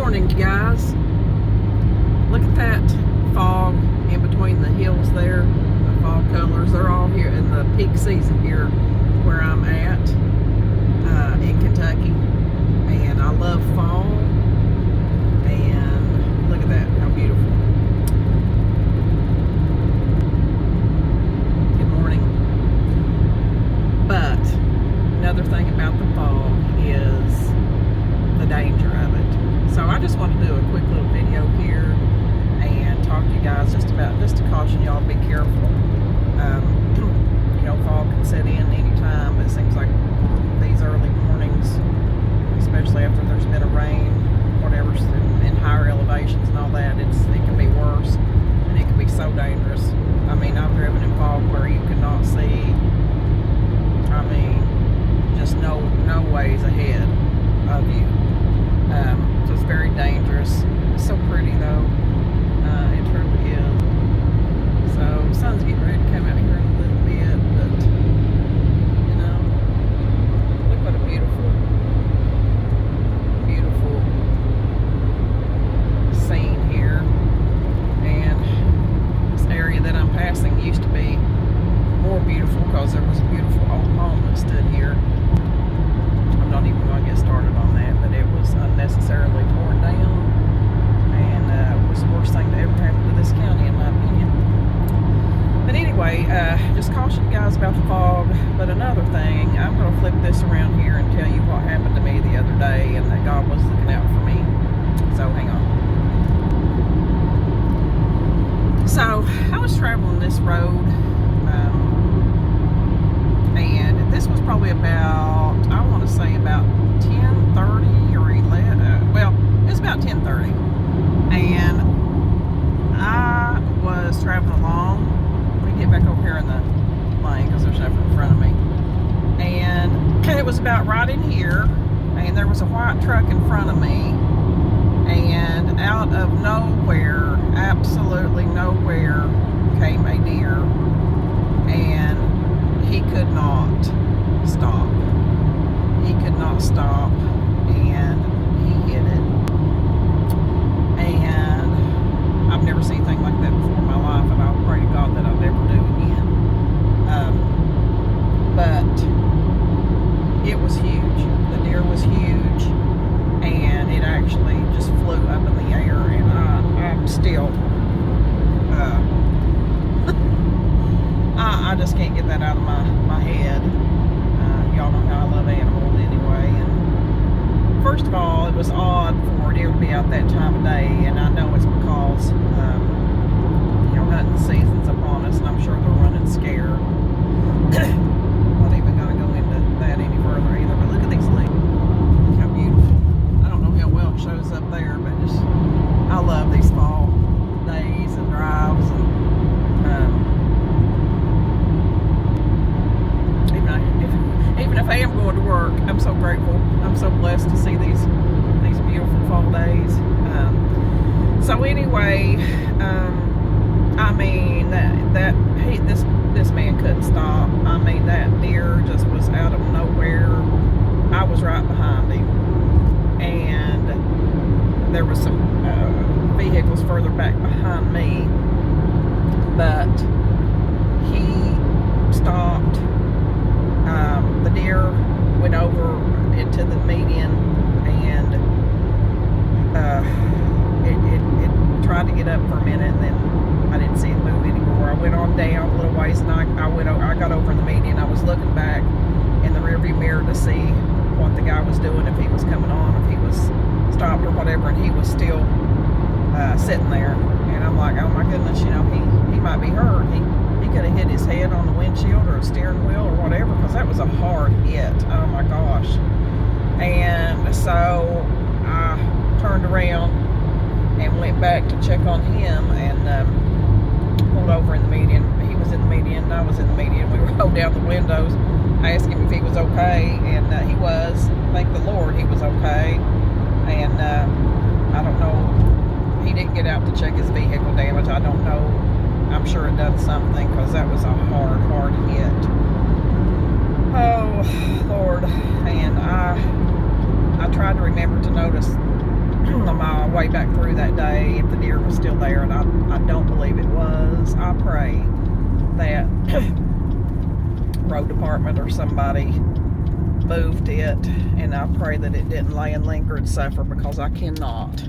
morning, you guys. Look at that fog in between the hills there. The fall colors, they're all here in the peak season here where I'm at in Kentucky. And I love fall. And look at that, how beautiful. Good morning. But another thing about the fog is the danger of it. So I just want to do a quick little video here and talk to you guys just to caution y'all, be careful. You know, fog can set in anytime. It seems like these early mornings, especially after there's been a rain, whatever, in higher elevations and all that, it can be worse, and it can be so dangerous. I mean, I've driven in fog where you cannot see, I mean, just no ways ahead of you. So it's very dangerous. It's so pretty though. It truly is. So the sun's getting ready to come out here in a little bit, but you know, look what a beautiful scene here. And this area that I'm passing used to be more beautiful because there was a beautiful old home that stood here. I'm not even going to get started on that, but it was unnecessarily torn down, and it was the worst thing to ever happen to this county, in my opinion. But anyway, just caution you guys about the fog. But another thing, I'm going to flip this around here and tell you what happened to me the other day, and that God was looking out for me. So hang on. So I was traveling this road, and this was probably about, I want to say about 10:30 or 11. Well, it was about 10:30, and I was traveling along. Let me get back over here in the lane because there's nothing in front of me. And it was about right in here, and there was a white truck in front of me, and out of nowhere, absolutely nowhere, came a deer, and he could not stop. He could not stop, and he hit it. And I've never seen anything like that before in my life, and I'll pray to God that I'll never do again. But it was huge. The deer was huge, and it actually just flew up in the air, and I'm still I just can't get that out of my head. Y'all know how I love animals anyway. And first of all, it was odd for a deer to be out that time of day, and I know it's because you know, hunting season's upon us, and I'm sure they're running scared. Not even gonna go into that any further either. But look at these leaves. Look how beautiful. I don't know how well it shows up there, but just I love these fall days and drives, and even if I am going to work, I'm so grateful. I'm so blessed to see these beautiful fall days. So anyway, I mean this man couldn't stop. I mean, that deer just was out of nowhere. I was right behind him, and there was some vehicles further back behind me, but he stopped. The deer went over into the median, and it tried to get up for a minute, and then I didn't see it move anymore. I went on down a little ways, and I got over in the median. I was looking back in the rearview mirror to see what the guy was doing, if he was coming on, if he was stopped or whatever, and he was still sitting there. And I'm like, oh my goodness, you know, he might be hurt. He could have hit his head on the windshield or a steering wheel or whatever, because that was a hard hit. Oh my gosh. And so I turned around and went back to check on him, and pulled over in the median. He was in the median, and I was in the median. We rolled down the windows. I asked him if he was okay, and he was. Thank the Lord he was okay. And I don't know, he didn't get out to check his vehicle damage. I don't know. I'm sure it done something, because that was a hard hit. Oh Lord. And I tried to remember to notice on my way back through that day if the deer was still there, and I don't believe it was. I pray that road department or somebody moved it, and I pray that it didn't lay and linger and suffer, because I cannot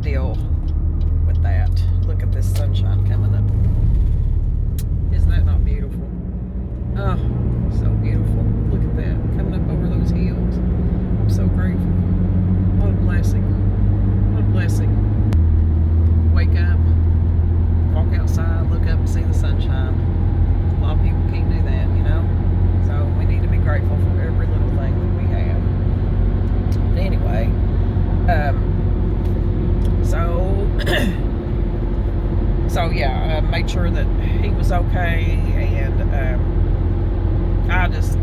deal with that. Look at this sunshine coming up. Isn't that not beautiful? Oh, so beautiful. Look at that, coming up over those hills. I'm so grateful. What a blessing. What a blessing. Wake up, walk outside, look up and see the sunshine. A lot of people can't do that, you know? So we need to be grateful for every little thing that we have. But anyway, so yeah, made sure that he was okay, and I just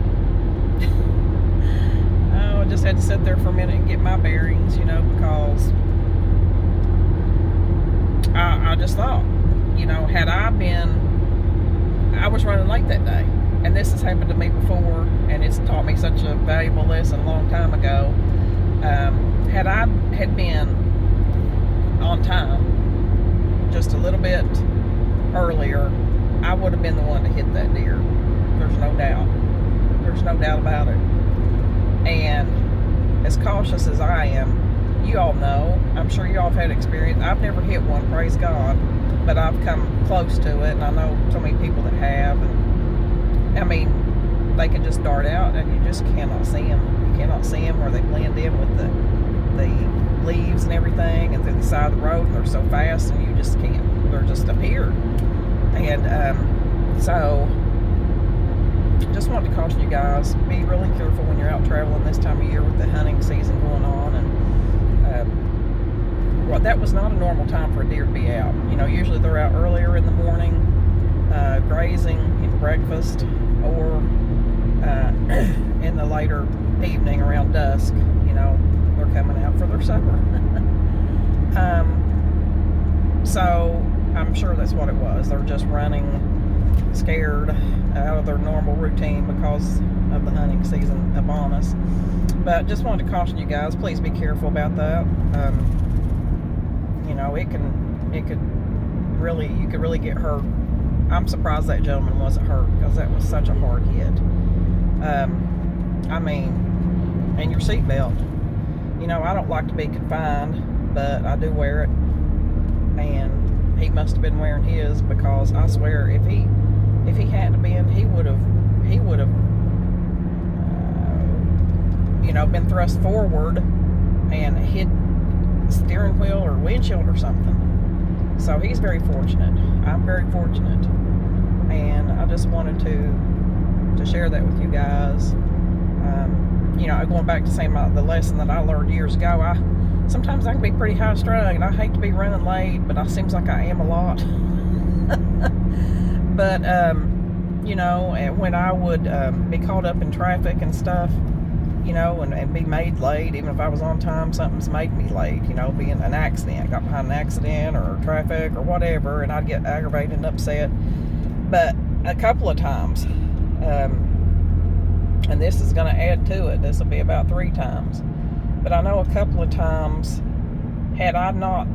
had to sit there for a minute and get my bearings, you know, because I just thought, you know, had I was running late that day, and this has happened to me before, and it's taught me such a valuable lesson a long time ago. Had I been on time just a little bit earlier, I would have been the one to hit that deer. There's no doubt. There's no doubt about it. And as cautious as I am, you all know, I'm sure you all have had experience. I've never hit one, praise God, but I've come close to it, and I know so many people that have. And I mean, they can just dart out, and you just cannot see them. You cannot see them, or they blend in with the leaves and everything, and through the side of the road, and they're so fast, and you just can't. They're just up here. And so just wanted to caution you guys, be really careful when you're out traveling this time of year with the hunting season going on. And well, that was not a normal time for a deer to be out. You know, usually they're out earlier in the morning, grazing, eating breakfast, or in the later evening around dusk, you know, they're coming out for their supper. So I'm sure that's what it was. They're just running scared out of their normal routine because of the hunting season upon us. But just wanted to caution you guys, please be careful about that. You know, you could really get hurt. I'm surprised that gentleman wasn't hurt, because that was such a hard hit. I mean, and your seatbelt. You know, I don't like to be confined, but I do wear it, and he must have been wearing his, because I swear if he hadn't been, he would have you know, been thrust forward and hit steering wheel or windshield or something. So he's very fortunate. I'm very fortunate, and I just wanted to share that with you guys. You know, going back to saying the lesson that I learned years ago, sometimes I can be pretty high strung, and I hate to be running late, but it seems like I am a lot. But you know, when I would be caught up in traffic and stuff, you know, and be made late, even if I was on time, something's made me late, you know, being an accident, got behind an accident or traffic or whatever, and I'd get aggravated and upset. But a couple of times, and this is going to add to it, this will be about 3 times, but I know a couple of times, had I not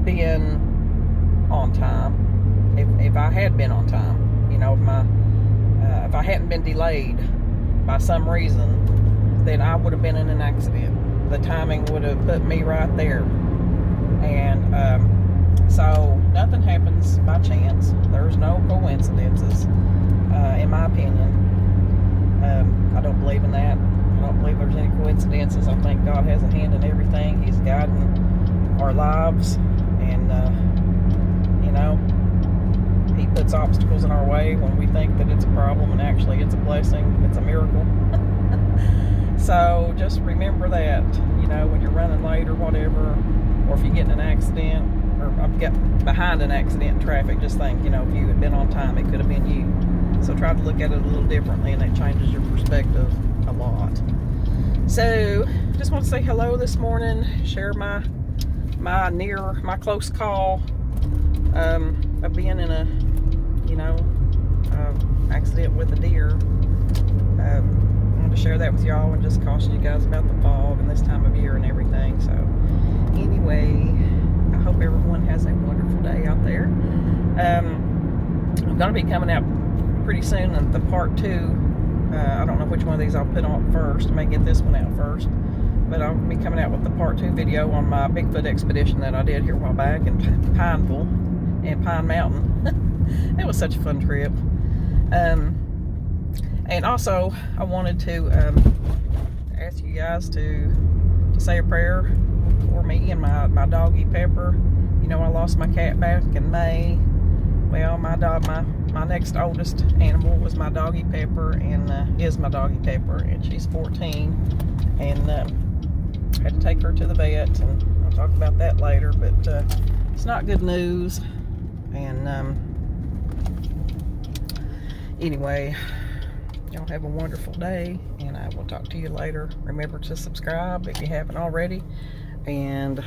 been on time, if I had been on time, you know, if I hadn't been delayed by some reason, then I would have been in an accident. The timing would have put me right there. And so nothing happens by chance. There's no coincidences, in my opinion. I don't believe in that. I don't believe there's any coincidences. I think God has a hand in everything. He's guiding our lives, and you know, He puts obstacles in our way when we think that it's a problem, and actually it's a blessing. It's a miracle. So just remember that, you know, when you're running late or whatever, or if you get in an accident, or get behind an accident in traffic, just think, you know, if you had been on time, it could have been you. So try to look at it a little differently, and it changes your perspective a lot. So just want to say hello this morning, share my close call of being in a, you know, accident with a deer. I to share that with y'all and just caution you guys about the fog and this time of year and everything. So anyway, I hope everyone has a wonderful day out there. I'm going to be coming out pretty soon in the part 2. I don't know which one of these I'll put on first. I may get this one out first. But I'll be coming out with the part 2 video on my Bigfoot expedition that I did here a while back in Pineville and Pine Mountain. It was such a fun trip. And also, I wanted to ask you guys to say a prayer for me and my doggy Pepper. You know, I lost my cat back in May. Well, my next oldest animal was my doggy Pepper, and is my doggy Pepper, and she's 14. And had to take her to the vet, and I'll talk about that later. But it's not good news. And anyway, y'all have a wonderful day, and I will talk to you later. Remember to subscribe if you haven't already, and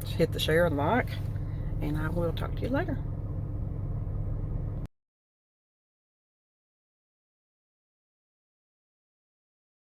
hit the share and like, and I will talk to you later.